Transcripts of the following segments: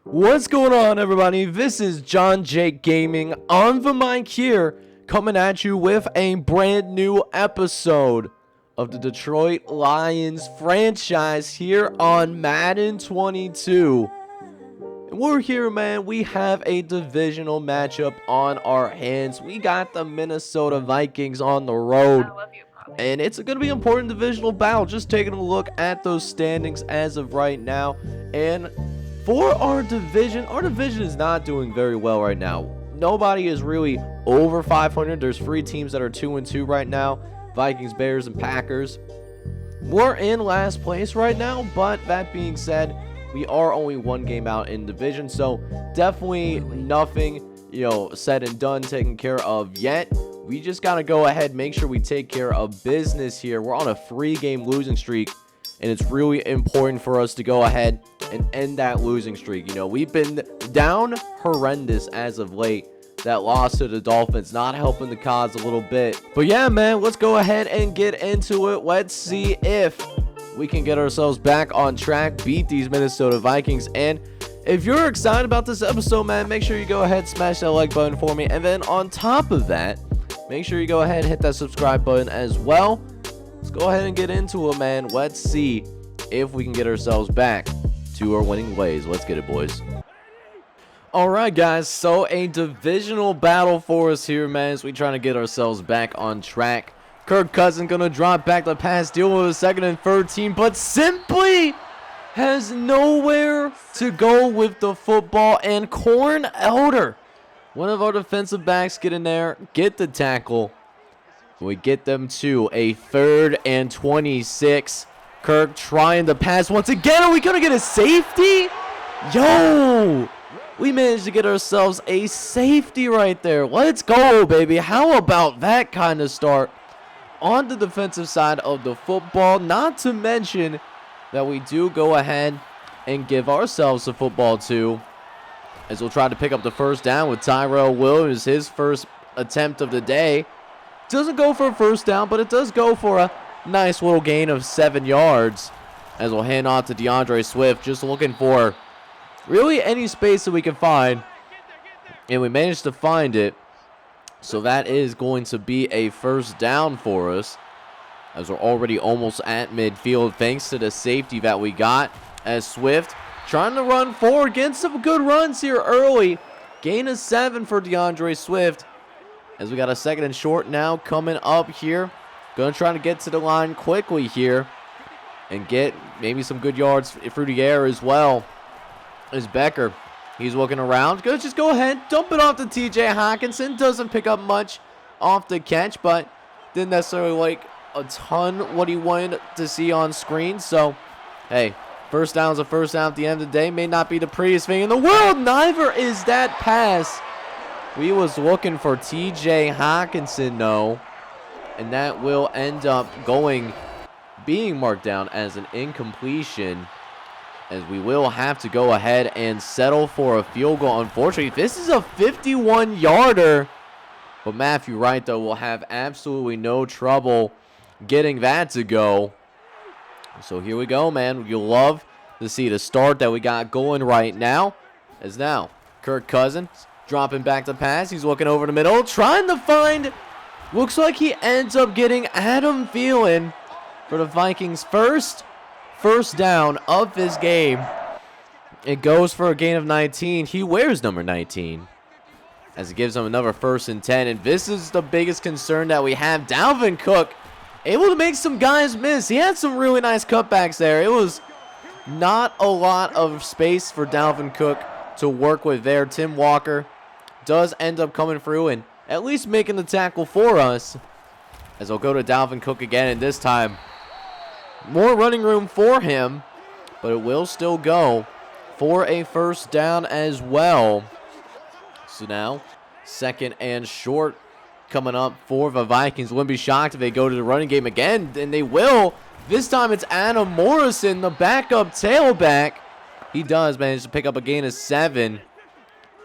What's going on, everybody? This is John Jake Gaming on the mic here, coming at you with a brand new episode of the Detroit Lions franchise here on Madden 22. And we're here, man. We have a divisional matchup on our hands. We got the Minnesota Vikings on the road. And it's going to be an important divisional battle. Just taking a look at those standings as of right now. And for our division is not doing very well right now. Nobody is really over 500. There's 3 teams that are 2-2 right now. Vikings, Bears, and Packers. We're in last place right now, but that being said, we are only 1 game out in division, so definitely nothing, said and done, taken care of yet. We just got to go ahead, make sure we take care of business here. We're on a 3-game losing streak, and it's really important for us to go ahead and end that losing streak. We've been down horrendous as of late. That loss to the Dolphins not helping the cause a little bit. But yeah, man, let's go ahead and get into it. Let's see if we can get ourselves back on track, beat these Minnesota Vikings. And if you're excited about this episode, man, make sure you go ahead, smash that like button for me. And then on top of that, make sure you go ahead and hit that subscribe button as well. Let's go ahead and get into it, man. Let's see if we can get ourselves back to our winning ways. Let's get it, boys. Alright, guys, so a divisional battle for us here, man, as we trying to get ourselves back on track. Kirk Cousins gonna drop back the pass, deal with a 2nd and 13, but simply has nowhere to go with the football. And Corn Elder, one of our defensive backs, get in there, get the tackle. We get them to a 3rd and 26. Kirk trying to pass once again. Are we gonna get a safety? Yo! We managed to get ourselves a safety right there. Let's go, baby. How about that kind of start on the defensive side of the football? Not to mention that we do go ahead and give ourselves the football too, as we'll try to pick up the first down with Tyrell Williams, his first attempt of the day. Doesn't go for a first down, but it does go for a nice little gain of 7 yards, as we'll hand off to DeAndre Swift, just looking for really any space that we can find, and we managed to find it. So that is going to be a first down for us, as we're already almost at midfield thanks to the safety that we got, as Swift trying to run forward, getting some good runs here early. Gain of 7 for DeAndre Swift, as we got a 2nd and short now coming up here. Gonna try to get to the line quickly here and get maybe some good yards through the air as well. Is Becker. He's looking around. Gonna just go ahead, dump it off to TJ Hawkinson. Doesn't pick up much off the catch, but didn't necessarily like a ton what he wanted to see on screen. So, hey, first down's a first down at the end of the day. May not be the prettiest thing in the world. Neither is that pass. We was looking for TJ Hawkinson, though, and that will end up being marked down as an incompletion, as we will have to go ahead and settle for a field goal. Unfortunately, this is a 51-yarder. But Matthew Wright, though, will have absolutely no trouble getting that to go. So here we go, man. You'll love to see the start that we got going right now. As now, Kirk Cousins dropping back the pass. He's looking over the middle, trying to find. Looks like he ends up getting Adam Thielen for the Vikings' first down of this game. It goes for a gain of 19. He wears number 19, as it gives him another 1st and 10. And this is the biggest concern that we have. Dalvin Cook able to make some guys miss. He had some really nice cutbacks there. It was not a lot of space for Dalvin Cook to work with there. Tim Walker does end up coming through and at least making the tackle for us, as I'll go to Dalvin Cook again, and this time more running room for him, but it will still go for a first down as well. So now 2nd and short coming up for the Vikings. Wouldn't be shocked if they go to the running game again, and they will. This time it's Adam Morrison, the backup tailback. He does manage to pick up a gain of 7.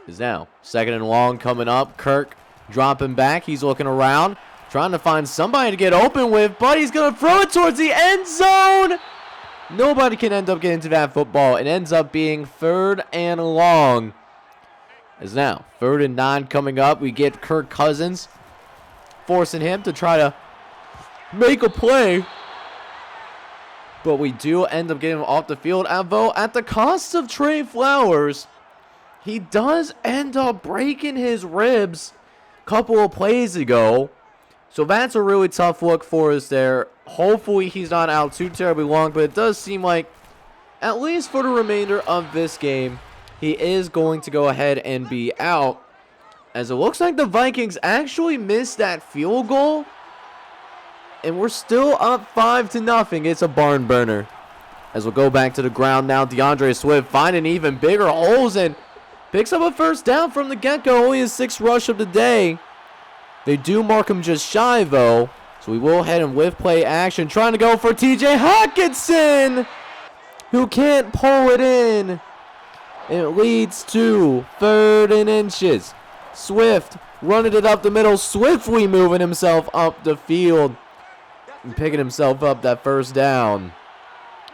Is now 2nd and long coming up. Kirk dropping back. He's looking around, trying to find somebody to get open with, but he's going to throw it towards the end zone. Nobody can end up getting to that football. It ends up being 3rd and long. As now, 3rd and 9 coming up. We get Kirk Cousins, forcing him to try to make a play. But we do end up getting him off the field. Although, at the cost of Trey Flowers, he does end up breaking his ribs a couple of plays ago. So that's a really tough look for us there. Hopefully he's not out too terribly long, but it does seem like, at least for the remainder of this game, he is going to go ahead and be out. As it looks like the Vikings actually missed that field goal. And we're still up 5-0. It's a barn burner. As we'll go back to the ground now, DeAndre Swift finding even bigger holes and picks up a 1st down from the get-go. Only his 6th rush of the day. They do mark him just shy, though. So we will head in with play action. Trying to go for TJ Hawkinson, who can't pull it in. It leads to 3rd and inches. Swift running it up the middle. Swiftly moving himself up the field. And picking himself up that 1st down.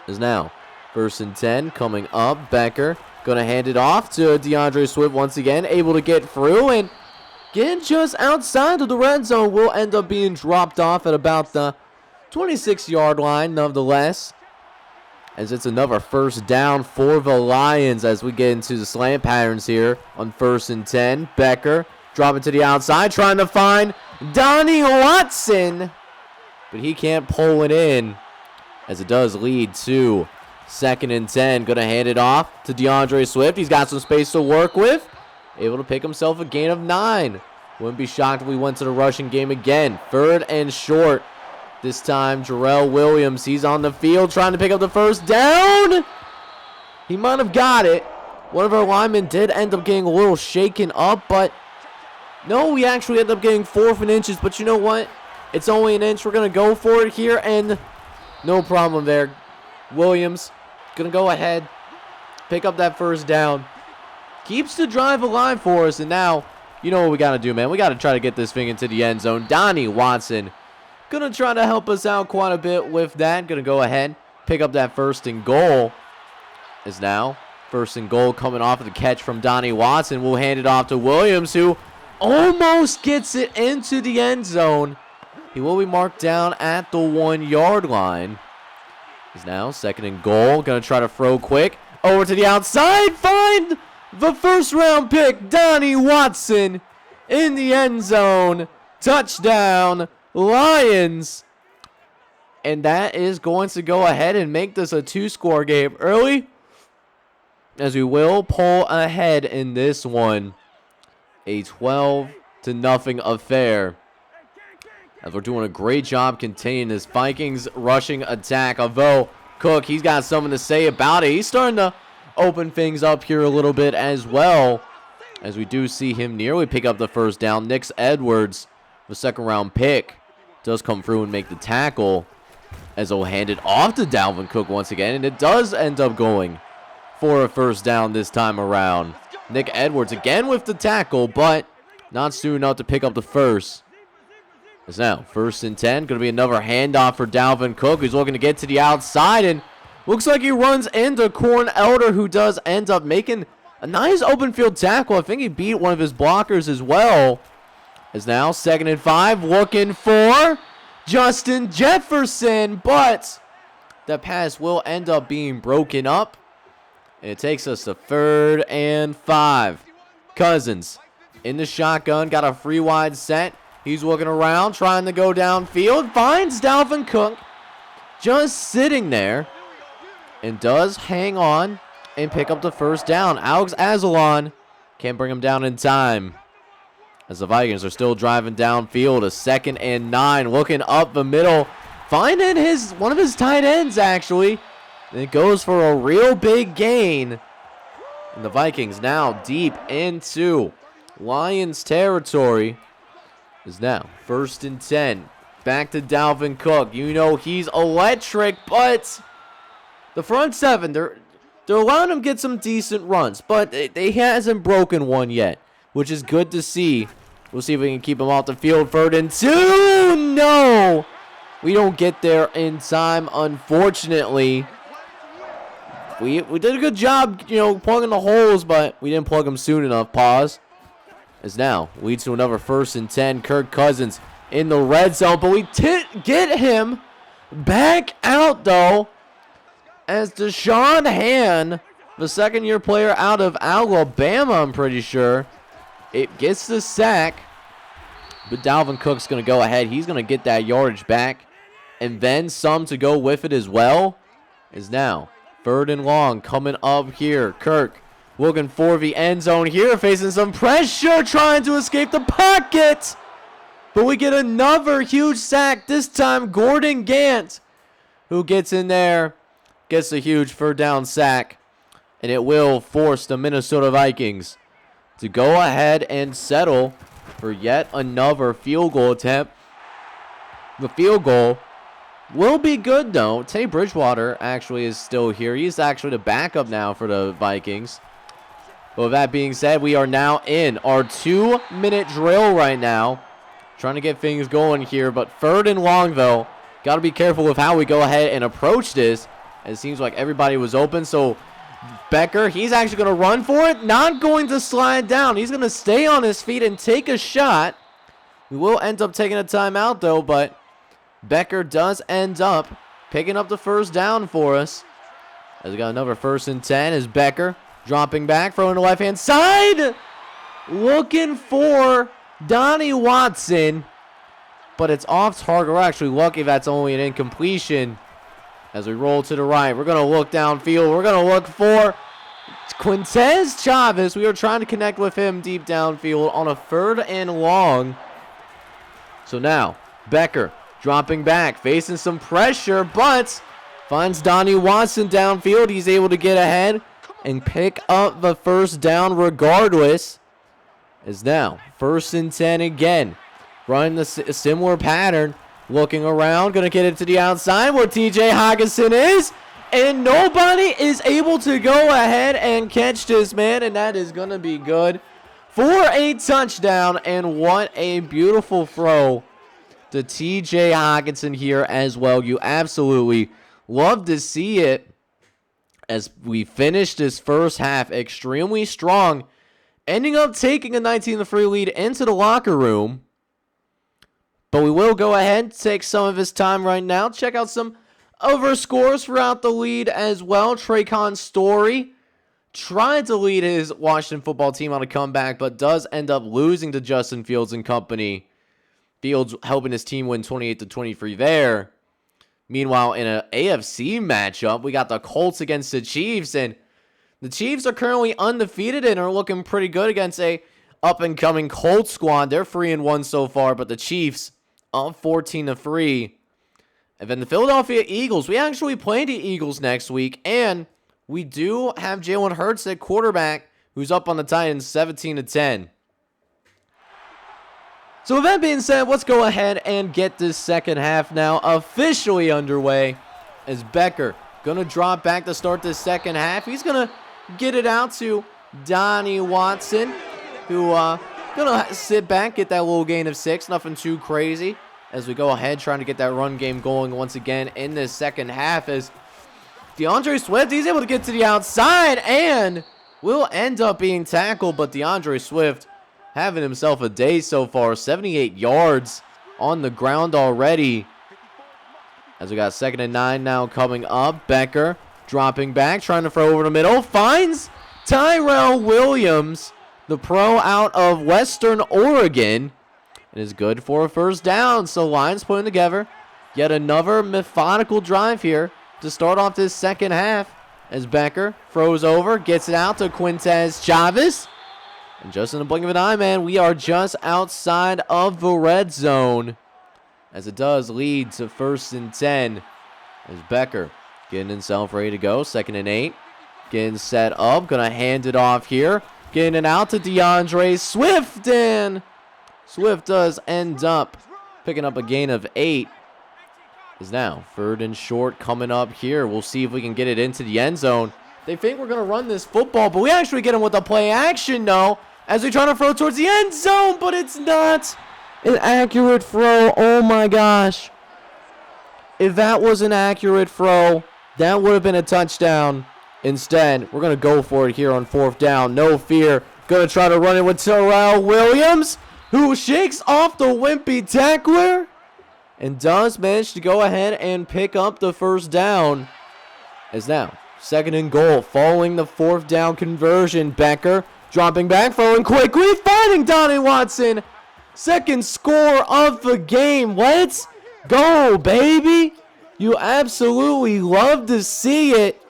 Is now 1st and 10 coming up. Becker going to hand it off to DeAndre Swift once again. Able to get through and get just outside of the red zone. Will end up being dropped off at about the 26-yard line nonetheless. As it's another 1st down for the Lions as we get into the slant patterns here on 1st and 10. Becker dropping to the outside, trying to find Donnie Watson. But he can't pull it in, as it does lead to 2nd and 10. Going to hand it off to DeAndre Swift. He's got some space to work with. Able to pick himself a gain of 9. Wouldn't be shocked if we went to the rushing game again. 3rd and short. This time, Jarrell Williams, he's on the field trying to pick up the 1st down. He might have got it. One of our linemen did end up getting a little shaken up, but no, we actually ended up getting 4th and inches. But you know what? It's only an inch. We're going to go for it here, and no problem there. Williams going to go ahead, pick up that 1st down. Keeps the drive alive for us, and now, you know what we got to do, man. We got to try to get this thing into the end zone. Donnie Watson going to try to help us out quite a bit with that. Going to go ahead, pick up that 1st and goal. Is now 1st and goal coming off of the catch from Donnie Watson. We'll hand it off to Williams, who almost gets it into the end zone. He will be marked down at the 1-yard line. Is now 2nd and goal. Going to try to throw quick. Over to the outside. Find the 1st-round pick, Donnie Watson, in the end zone. Touchdown, Lions. And that is going to go ahead and make this a 2-score game early, as we will pull ahead in this one. A 12-0 affair. As we're doing a great job containing this Vikings rushing attack. Although Cook, he's got something to say about it. He's starting to open things up here a little bit as well. As we do see him nearly pick up the 1st down. Nick Edwards, the 2nd-round pick, does come through and make the tackle. As he'll hand it off to Dalvin Cook once again. And it does end up going for a 1st down this time around. Nick Edwards again with the tackle, but not soon enough to pick up the 1st. It's now 1st and 10. Going to be another handoff for Dalvin Cook, who's looking to get to the outside. And looks like he runs into Corn Elder, who does end up making a nice open field tackle. I think he beat one of his blockers as well. It's now 2nd and 5. Looking for Justin Jefferson. But the pass will end up being broken up. And it takes us to 3rd and 5. Cousins in the shotgun. Got a free wide set. He's looking around, trying to go downfield. Finds Dalvin Cook just sitting there. And does hang on and pick up the 1st down. Alex Azalon can't bring him down in time. As the Vikings are still driving downfield. A 2nd and 9. Looking up the middle. Finding one of his tight ends, actually. And it goes for a real big gain. And the Vikings now deep into Lions territory. Is now 1st and 10. Back to Dalvin Cook. You know he's electric, but the front 7, they're allowing him to get some decent runs, but he hasn't broken one yet, which is good to see. We'll see if we can keep him off the field. 3rd and 2. No! We don't get there in time, unfortunately. we did a good job, you know, plugging the holes, but we didn't plug them soon enough. Pause. As now leads to another 1st and 10. Kirk Cousins in the red zone, but we get him back out, though, as Deshaun Han, the second-year player out of Alabama, I'm pretty sure, it gets the sack. But Dalvin Cook's going to go ahead. He's going to get that yardage back, and then some to go with it as well. Is now 3rd and long coming up here. Kirk looking for the end zone here, facing some pressure, trying to escape the pocket. But we get another huge sack, this time Gordon Gant, who gets in there, gets a huge 3rd down sack. And it will force the Minnesota Vikings to go ahead and settle for yet another field goal attempt. The field goal will be good, though. Teddy Bridgewater actually is still here. He's actually the backup now for the Vikings. But with that being said, we are now in our 2-minute drill right now. Trying to get things going here, but 3rd and long, though. Got to be careful with how we go ahead and approach this. It seems like everybody was open, so Becker, he's actually going to run for it. Not going to slide down. He's going to stay on his feet and take a shot. We will end up taking a timeout, though, but Becker does end up picking up the 1st down for us. As we got another 1st and 10 as Becker dropping back, throwing to the left-hand side. Looking for Donnie Watson, but it's off target. We're actually lucky that's only an incompletion. As we roll to the right, we're going to look downfield. We're going to look for Quintez Chavez. We are trying to connect with him deep downfield on a 3rd and long. So now, Becker dropping back, facing some pressure, but finds Donnie Watson downfield. He's able to get ahead and pick up the 1st down regardless. Is now 1st and 10 again. Running the similar pattern. Looking around. Going to get it to the outside where TJ Hawkinson is. And nobody is able to go ahead and catch this man. And that is going to be good for a touchdown. And what a beautiful throw to TJ Hawkinson here as well. You absolutely love to see it as we finish this first half extremely strong. Ending up taking a 19-3 lead into the locker room. But we will go ahead and take some of his time right now. Check out some other scores throughout the lead as well. Traycon Story tried to lead his Washington football team on a comeback, but does end up losing to Justin Fields and company. Fields helping his team win 28-23 there. Meanwhile, in an AFC matchup, we got the Colts against the Chiefs, and the Chiefs are currently undefeated and are looking pretty good against a up-and-coming Colts squad. They're 3-1 so far, but the Chiefs up 14-3. And then the Philadelphia Eagles. We actually play the Eagles next week, and we do have Jalen Hurts at quarterback, who's up on the Titans 17-10. So with that being said, let's go ahead and get this second half now officially underway. As Becker going to drop back to start this second half. He's going to get it out to Donnie Watson, who going to sit back, get that little gain of 6. Nothing too crazy as we go ahead trying to get that run game going once again in this second half. As DeAndre Swift, he's able to get to the outside and will end up being tackled. But DeAndre Swift having himself a day so far. 78 yards on the ground already. As we got 2nd and 9 now coming up. Becker dropping back, trying to throw over the middle. Finds Tyrell Williams, the pro out of Western Oregon. It is good for a 1st down. So Lions putting together yet another methodical drive here to start off this second half. As Becker throws over, gets it out to Quintez Chavez. And just in the blink of an eye, man, we are just outside of the red zone. As it does lead to 1st and 10. As Becker getting himself ready to go. 2nd and 8. Getting set up. Going to hand it off here. Getting it out to DeAndre Swift. And Swift does end up picking up a gain of 8. Is now 3rd and short coming up here. We'll see if we can get it into the end zone. They think we're going to run this football, but we actually get him with a play action, though, as we try to throw towards the end zone, but it's not an accurate throw. Oh, my gosh. If that was an accurate throw, that would have been a touchdown. Instead, we're going to go for it here on 4th down. No fear. Going to try to run it with Terrell Williams, who shakes off the wimpy tackler and does manage to go ahead and pick up the 1st down. As now, 2nd and goal, following the 4th down conversion. Becker dropping back, throwing quickly, finding Donnie Watson. 2nd score of the game. Let's go, baby. You absolutely love to see it.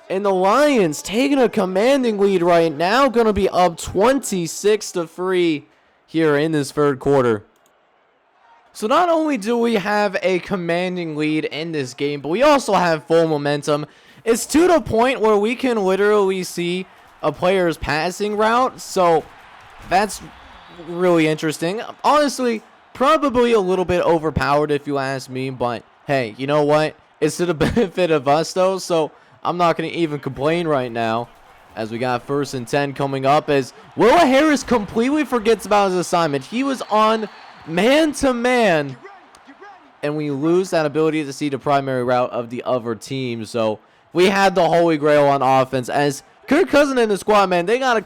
And the Lions taking a commanding lead right now. Going to be up 26-3 here in this 3rd quarter. So not only do we have a commanding lead in this game, but we also have full momentum. It's to the point where we can literally see a player's passing route. So that's really interesting. Honestly, probably a little bit overpowered if you ask me. But hey, you know what? It's to the benefit of us though. So I'm not going to even complain right now, as we got 1st and 10 coming up, as Will Harris completely forgets about his assignment. He was on man-to-man, and we lose that ability to see the primary route of the other team. So we had the holy grail on offense, as Kirk Cousins and the squad, man, they got to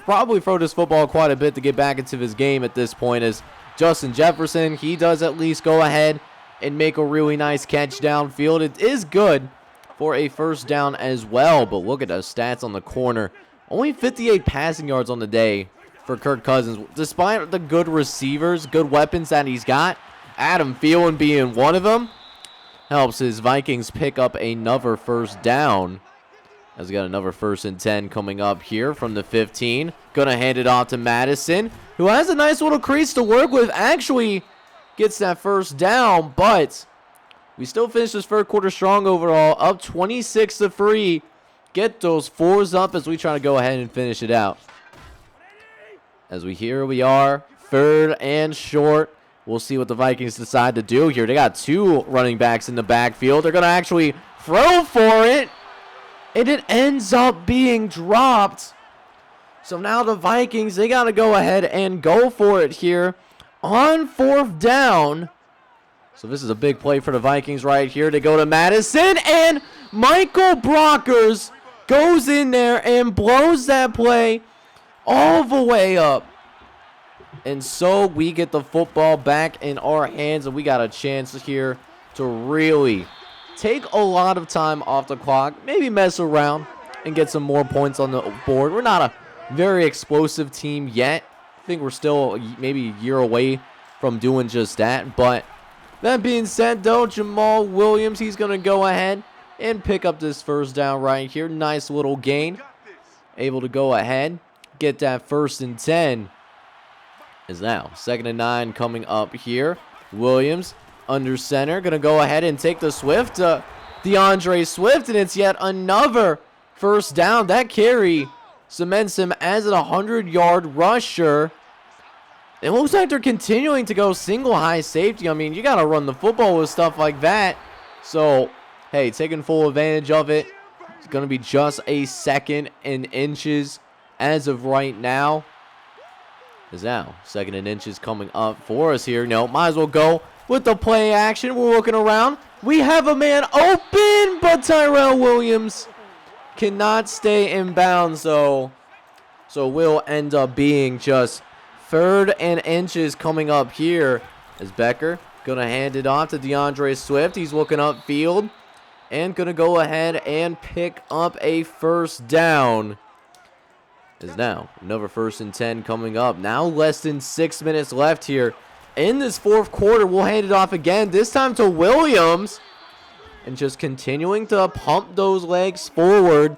probably throw this football quite a bit to get back into his game at this point, as Justin Jefferson, he does at least go ahead and make a really nice catch downfield. It is good for a 1st down as well, but look at those stats on the corner. Only 58 passing yards on the day for Kirk Cousins, despite the good receivers, good weapons that he's got. Adam Thielen being one of them helps his Vikings pick up another 1st down, as we got another 1st and 10 coming up here from the 15. Gonna hand it off to Madison, who has a nice little crease to work with. Actually gets that 1st down, but we still finish this 3rd quarter strong overall, up 26-3. Get those 4s up as we try to go ahead and finish it out. As here we are, 3rd and short. We'll see what the Vikings decide to do here. They got 2 running backs in the backfield. They're going to actually throw for it, and it ends up being dropped. So now the Vikings, they got to go ahead and go for it here on 4th down. So this is a big play for the Vikings right here. They go to Madison, and Michael Brockers goes in there and blows that play all the way up. And so we get the football back in our hands, and we got a chance here to really take a lot of time off the clock, maybe mess around and get some more points on the board. We're not a very explosive team yet. I think we're still maybe a year away from doing just that, but that being said, though, Jamal Williams, he's going to go ahead and pick up this 1st down right here. Nice little gain. Able to go ahead, get that 1st and 10. Is now 2nd and 9 coming up here. Williams under center. Going to go ahead and take the Swift to DeAndre Swift. And it's yet another 1st down. That carry cements him as a 100-yard rusher. It looks like they're continuing to go single high safety. I mean, you got to run the football with stuff like that. So, hey, taking full advantage of it. It's going to be just a 2nd and inches as of right now. Is now 2nd and inches coming up for us here. No, might as well go with the play action. We're looking around. We have a man open, but Tyrell Williams cannot stay in bounds. So will end up being just 3rd and inches coming up here, as Becker going to hand it off to DeAndre Swift. He's looking upfield and going to go ahead and pick up a 1st down. Is now another 1st and 10 coming up. Now less than 6 minutes left here in this 4th quarter. We'll hand it off again, this time to Williams, and just continuing to pump those legs forward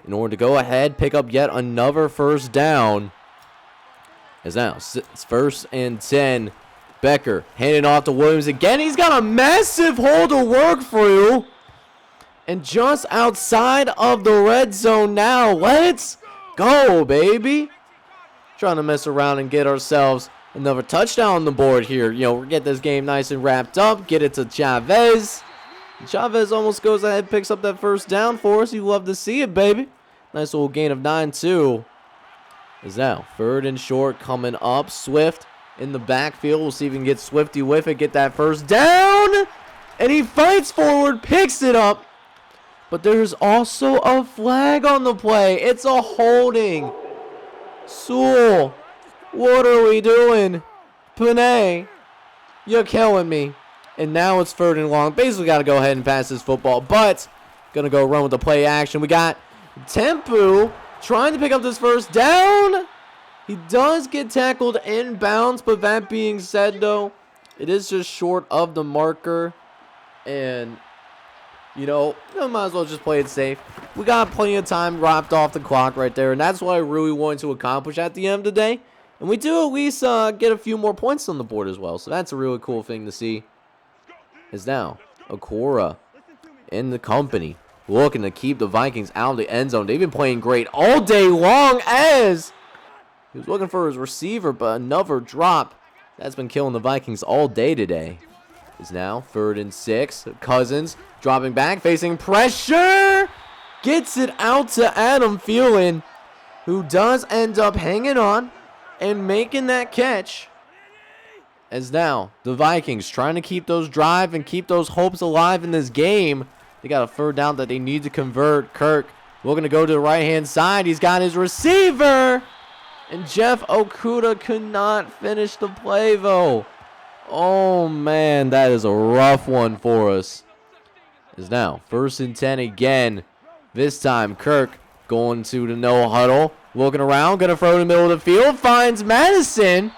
in order to go ahead, pick up yet another 1st down. Is now it's 1st and 10. Becker handing off to Williams again. He's got a massive hole to work through, and just outside of the red zone now. Let's go, baby. Trying to mess around and get ourselves another touchdown on the board here. You know, get this game nice and wrapped up. Get it to Chavez. Chavez almost goes ahead, picks up that 1st down for us. You love to see it, baby. Nice little gain of 9-2. Is now 3rd and short coming up. Swift in the backfield. We'll see if we can get Swifty with it. Get that 1st down. And he fights forward, picks it up. But there's also a flag on the play. It's a holding. Sewell, what are we doing? Panay, you're killing me. And now it's 3rd and long. Basically got to go ahead and pass this football. But going to go run with the play action. We got Tempu trying to pick up this first down. He does get tackled inbounds. But that being said, though, it is just short of the marker. And, you know, might as well just play it safe. We got plenty of time wrapped off the clock right there. And that's what I really wanted to accomplish at the end of the day. And we do at least get a few more points on the board as well. So that's a really cool thing to see. Is now Okora in the company looking to keep the Vikings out of the end zone. They've been playing great all day long as he was looking for his receiver, but another drop that's been killing the Vikings all day today. Is now 3rd and 6. Cousins dropping back, facing pressure. Gets it out to Adam Thielen, who does end up hanging on and making that catch. As now, the Vikings trying to keep those drive and keep those hopes alive in this game. They got a 3rd down that they need to convert. Kirk looking to go to the right-hand side. He's got his receiver. And Jeff Okuda could not finish the play, though. Oh, man, that is a rough one for us. As now, 1st and 10 again. This time, Kirk going to the no huddle. Looking around, going to throw in the middle of the field. Finds Madison.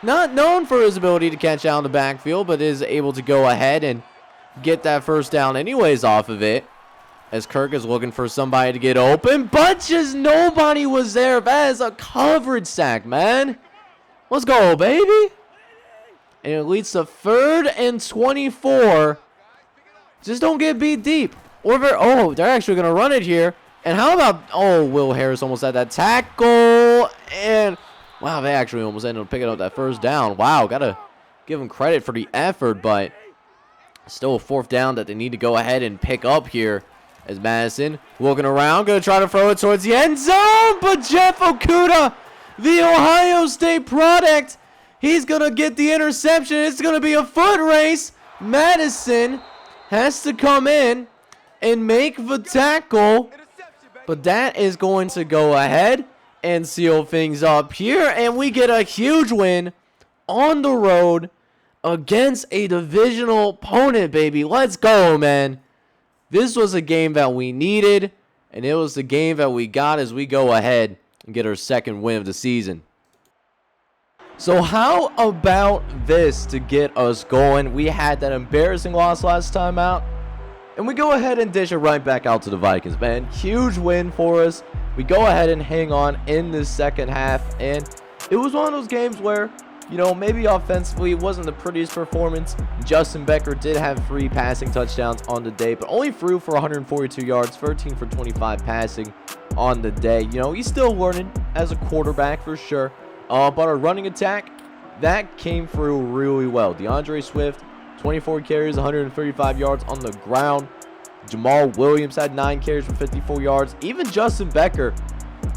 Not known for his ability to catch out in the backfield, but is able to go ahead and get that 1st down anyways off of it. As Kirk is looking for somebody to get open, but just nobody was there. That is a coverage sack, man. Let's go, baby. And it leads to 3rd and 24. Just don't get beat deep. Or they're actually going to run it here. And how about, Will Harris almost had that tackle. And wow, they actually almost ended up picking up that 1st down. Wow, got to give them credit for the effort, but still a 4th down that they need to go ahead and pick up here. As Madison looking around, going to try to throw it towards the end zone, but Jeff Okuda, the Ohio State product, he's going to get the interception. It's going to be a foot race. Madison has to come in and make the tackle, but that is going to go ahead and seal things up here, and we get a huge win on the road against a divisional opponent, baby. Let's go, man. This was a game that we needed, and it was the game that we got as we go ahead and get our 2nd win of the season. So how about this to get us going? We had that embarrassing loss last time out, and we go ahead and dish it right back out to the Vikings, man. Huge win for us. We go ahead and hang on in the 2nd half, and it was one of those games where, you know, maybe offensively it wasn't the prettiest performance. Justin Becker did have 3 passing touchdowns on the day, but only threw for 142 yards, 13 for 25 passing on the day. You know, he's still learning as a quarterback for sure. But our running attack, that came through really well. DeAndre Swift, 24 carries, 135 yards on the ground. Jamal Williams had 9 carries for 54 yards. Even Justin Becker,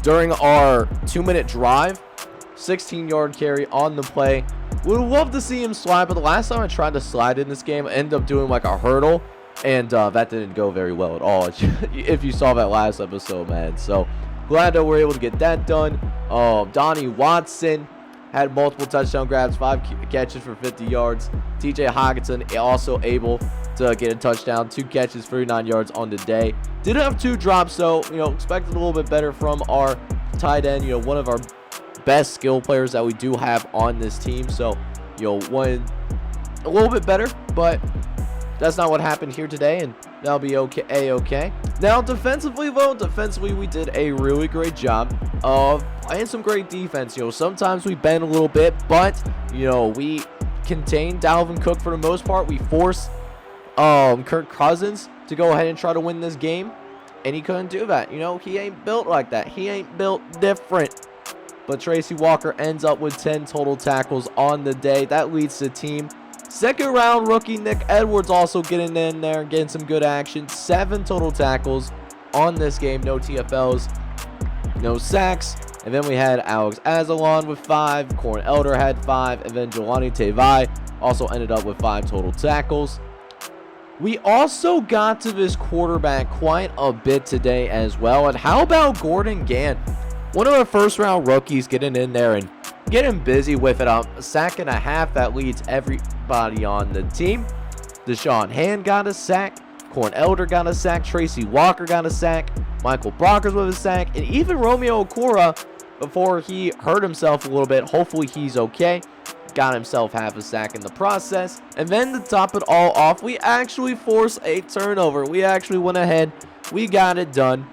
during our 2-minute drive, 16-yard carry on the play. Would love to see him slide, but the last time I tried to slide in this game, I ended up doing like a hurdle, and that didn't go very well at all. If you saw that last episode, man. So glad that we're able to get that done. Donnie Watson had multiple touchdown grabs, 5 catches for 50 yards. TJ Hockenson also able to get a touchdown, 2 catches, 39 yards on the day. Did have 2 drops, so, you know, expected a little bit better from our tight end, you know, one of our best skill players that we do have on this team. So, you know, one a little bit better, but that's not what happened here today, and that'll be okay. Now, defensively, we did a really great job of playing some great defense. You know, sometimes we bend a little bit, but, you know, we contained Dalvin Cook for the most part. We forced Kirk Cousins to go ahead and try to win this game, and he couldn't do that. You know, he ain't built like that. He ain't built different. But Tracy Walker ends up with 10 total tackles on the day. That leads to team. 2nd round rookie Nick Edwards also getting in there and getting some good action. 7 total tackles on this game. No TFLs, no sacks. And then we had Alex Azalon with 5. Corn Elder had 5. And then Jelani Tavai also ended up with 5 total tackles. We also got to this quarterback quite a bit today as well. And how about Gordon Gant? One of our first-round rookies getting in there and getting busy with it. A sack and a half that leads everybody on the team. Deshaun Hand got a sack. Corn Elder got a sack. Tracy Walker got a sack. Michael Brockers with a sack. And even Romeo Okura, before he hurt himself a little bit, hopefully he's okay, got himself half a sack in the process. And then to top it all off, we actually forced a turnover. We actually went ahead. We got it done.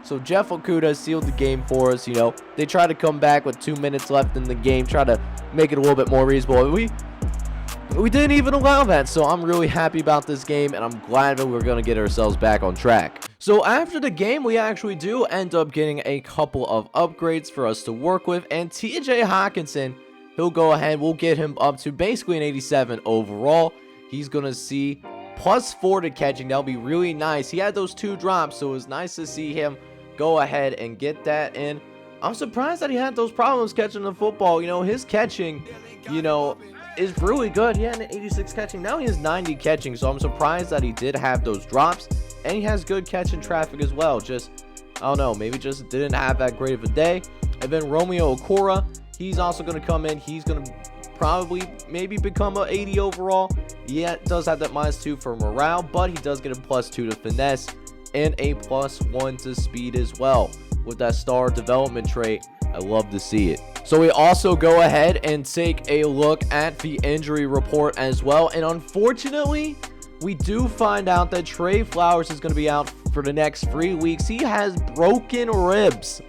So Jeff Okuda sealed the game for us. You know, they tried to come back with 2 minutes left in the game, try to make it a little bit more reasonable. We didn't even allow that, so I'm really happy about this game, and I'm glad that we're going to get ourselves back on track. So after the game, we actually do end up getting a couple of upgrades for us to work with, and TJ Hawkinson, he'll go ahead, we'll get him up to basically an 87 overall. He's going to see +4 to catching. That'll be really nice. He had those 2 drops, so it was nice to see him go ahead and get that in. I'm surprised that he had those problems catching the football. You know, his catching, you know, is really good. He had an 86 catching. Now he has 90 catching, so I'm surprised that he did have those drops. And he has good catching traffic as well. Just, I don't know, maybe just didn't have that great of a day. And then Romeo Okura, he's also going to come in. He's going to probably maybe become a 80 overall. Yeah, does have that -2 for morale, but he does get a +2 to finesse and a +1 to speed as well. With that star development trait, I love to see it. So we also go ahead and take a look at the injury report as well. And unfortunately, we do find out that Trey Flowers is going to be out for the next 3 weeks. He has broken ribs.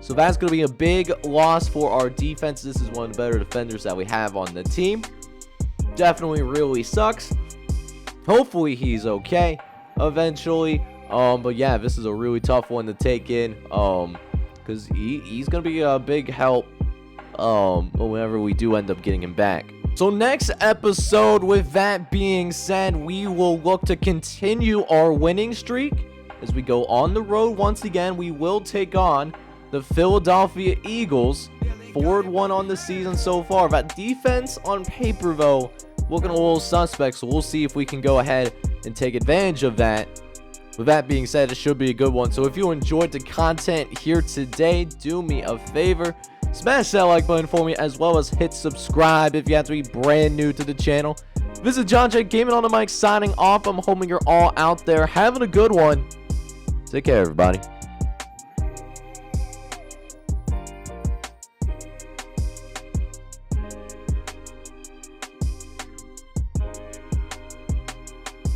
So that's going to be a big loss for our defense. This is one of the better defenders that we have on the team. Definitely really sucks. Hopefully he's okay eventually. But yeah, this is a really tough one to take in. Because he's going to be a big help whenever we do end up getting him back. So next episode, with that being said, we will look to continue our winning streak as we go on the road once again. We will take on the Philadelphia Eagles. 4-1 on the season so far. That defense on paper, though, looking a little suspect. So we'll see if we can go ahead and take advantage of that. With that being said, it should be a good one. So if you enjoyed the content here today, do me a favor. Smash that like button for me, as well as hit subscribe if you have to be brand new to the channel. This is John J. Gaming on the mic signing off. I'm hoping you're all out there having a good one. Take care, everybody.